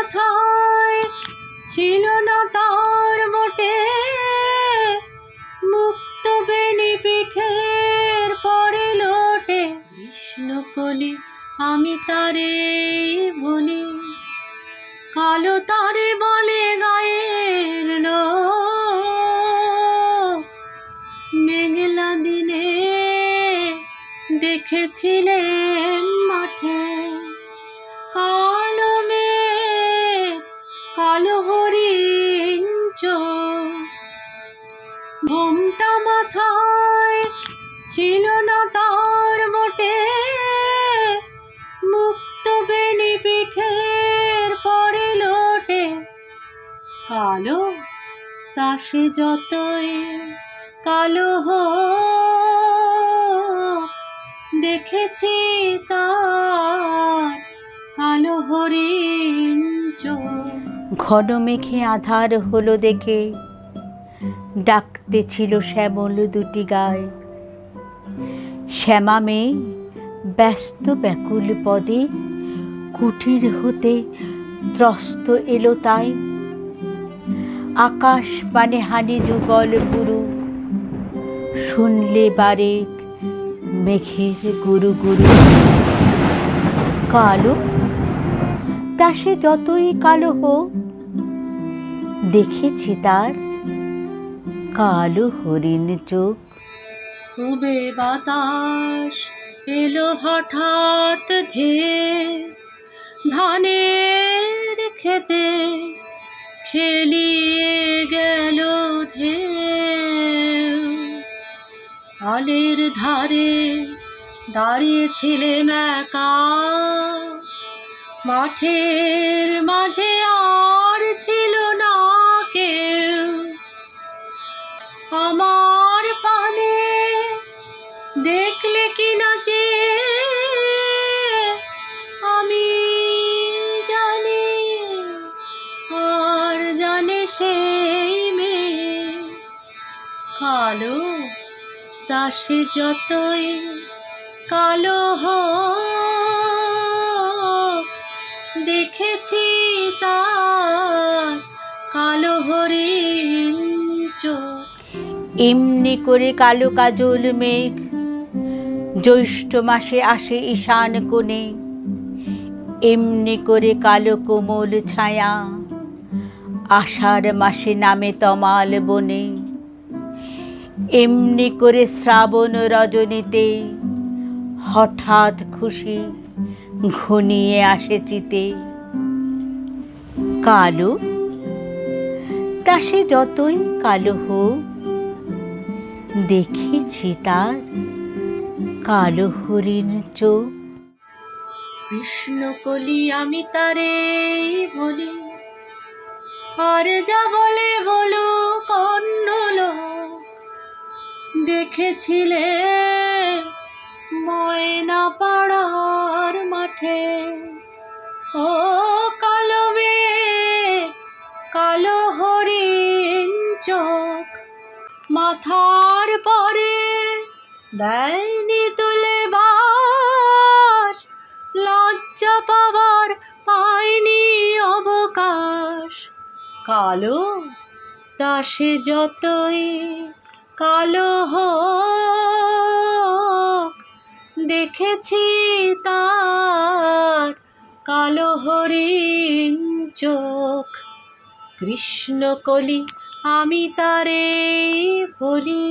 মাথায় ছিল না তার মোটে, মুক্ত বেনি পিঠের পরে লোটে। কৃষ্ণকলি আমি তারে বলি, কালো তারে বলে গায়ের লোক। মেঘলা দিনে দেখেছিলেন মাঠে, কালো মেঘ কালো হরিণ চোখ। ঘোমটা মাথায় ছিল না তার মোটে, মুক্ত বেনি পিঠের পরে লোটে। কালো তা সে যতই কালো হোক, দেখেছি তার কালো হরিণ চোখ। ঘন মেঘে আধার হলো দেখে ডাকতে ছিল শ্যামল দুটি গায়ে। শ্যামা মেয়ে ব্যস্ত ব্যাকুল পদে কুটির হতে ত্রস্ত এলো তাই। আকাশ পানে হানি যুগল পুরু, শুনলে বারেক মেঘের গুরু গুরু। কালো তা সে যতই কালো হোক, দেখেছি তার কালো হরিণ চোখ। উবে বাতাস এলো হঠাৎ ধেয়ে, ধানের খেতে খেলিয়ে গেল ঢেউ। আলের ধারে দাঁড়িয়েছিলেন একা, মাঠের মাঝে আর ছিল না কেউ। আমার পানে দেখলে কি নাচে, আমি জানি আর জানে সেই মেয়ে। কালো তা সে যতই কালো হোক, দেখেছি তার কালো হরিণ চোখ। এমনি করে কালো কাজল মেঘ জ্যৈষ্ঠ মাসে আসে ঈশান কোণে। এমনি করে কালো কোমল ছায়া আষাঢ় মাসে নামে তমাল বনে। এমনি করে শ্রাবণ রজনীতে হঠাৎ খুশি ঘনিয়ে আসে চিতে। কালো তা সে যতই কালো হোক, দেখেছি তার কালো হরিণ চোখ। কৃষ্ণকলি আমি তারে বলি, আর যা বলে বলুক অন্য লোক। দেখেছিলে ময়না পাড়ার মাঠে, ও কালো মেঘ কালো হরিণ চোখ। মাথার পরে দেয়নি তুলে বাস, লজ্জা পাবার পায়নি অবকাশ। কালো তা সে যতই কালো হোক, দেখেছি তার কালো হরিণ চোখ। কৃষ্ণকলি আমি তারে বলি।